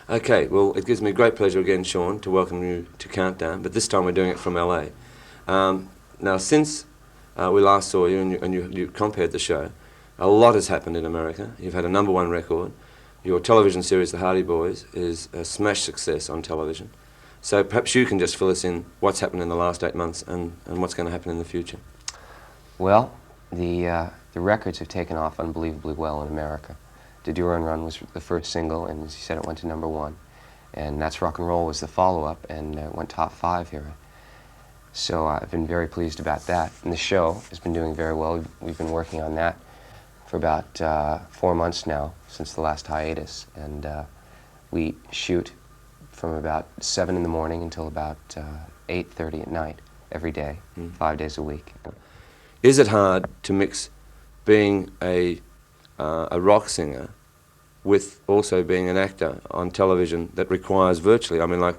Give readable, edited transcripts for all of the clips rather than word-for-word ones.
Okay, well, it gives me great pleasure again, Shaun, to welcome you to Countdown, but this time we're doing it from LA. Now, since we last saw you and you compared the show, a lot has happened in America. You've had a #1 record. Your television series, The Hardy Boys, is a smash success on television. So perhaps you can just fill us in what's happened in the last 8 months and what's going to happen in the future. Well, the records have taken off unbelievably well in America. The Duran Run was the first single, and as you said, it went to #1. And That's Rock and Roll was the follow-up, and it went top 5 here. So I've been very pleased about that. And the show has been doing very well. We've been working on that for about 4 months now, since the last hiatus. And we shoot from about 7 in the morning until about 8:30 at night, every day, 5 days a week. Is it hard to mix being a rock singer with also being an actor on television that requires virtually, I mean, like,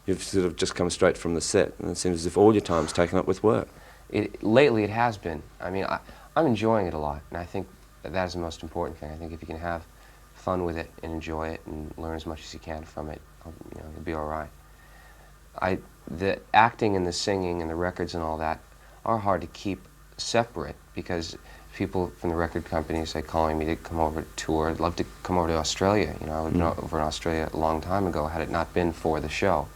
you've sort of just come straight from the set, and it seems as if all your time's taken up with work. Lately it has been. I mean, I'm enjoying it a lot, and I think that is the most important thing. I think if you can have fun with it and enjoy it and learn as much as you can from it, you'll be all right. The acting and the singing and the records and all that are hard to keep separate, because people from the record companies are calling me to come over to tour. I'd love to come over to Australia. I would have been over in Australia a long time ago had it not been for the show.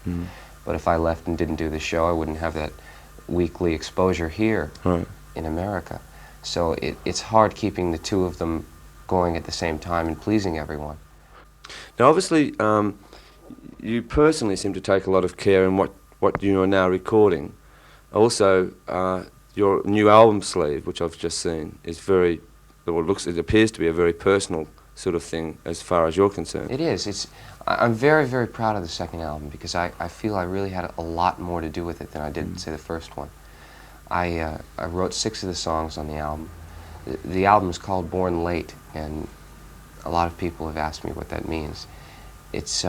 But if I left and didn't do the show, I wouldn't have that weekly exposure here in America. So it's hard keeping the two of them going at the same time and pleasing everyone. Now, obviously, you personally seem to take a lot of care in what you are now recording. Also, your new album sleeve, which I've just seen, is very, it appears to be a very personal sort of thing as far as you're concerned. It is. I'm very, very proud of the second album, because I feel I really had a lot more to do with it than I did, say, the first one. I wrote 6 of the songs on the album. The album is called Born Late, and a lot of people have asked me what that means. It's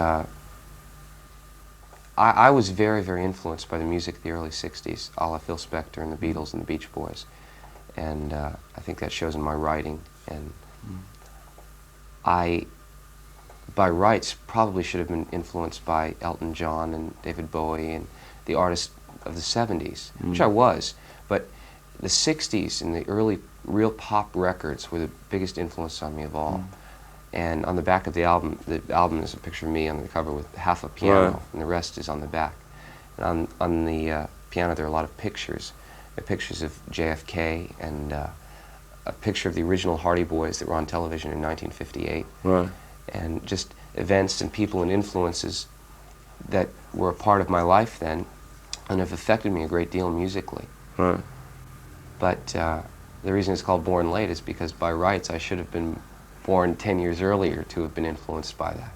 I was very, very influenced by the music of the early 60s, a la Phil Spector and the Beatles and the Beach Boys. And I think that shows in my writing. And I, by rights, probably should have been influenced by Elton John and David Bowie and the artists of the 70s, which I was. But the 60s and the early real pop records were the biggest influence on me of all. And on the back of the album is a picture of me on the cover with half a piano, and the rest is on the back. And on the piano there are a lot of pictures. There are pictures of JFK and a picture of the original Hardy Boys that were on television in 1958. And just events and people and influences that were a part of my life then and have affected me a great deal musically. But the reason it's called Born Late is because by rights I should have been born 10 years earlier to have been influenced by that.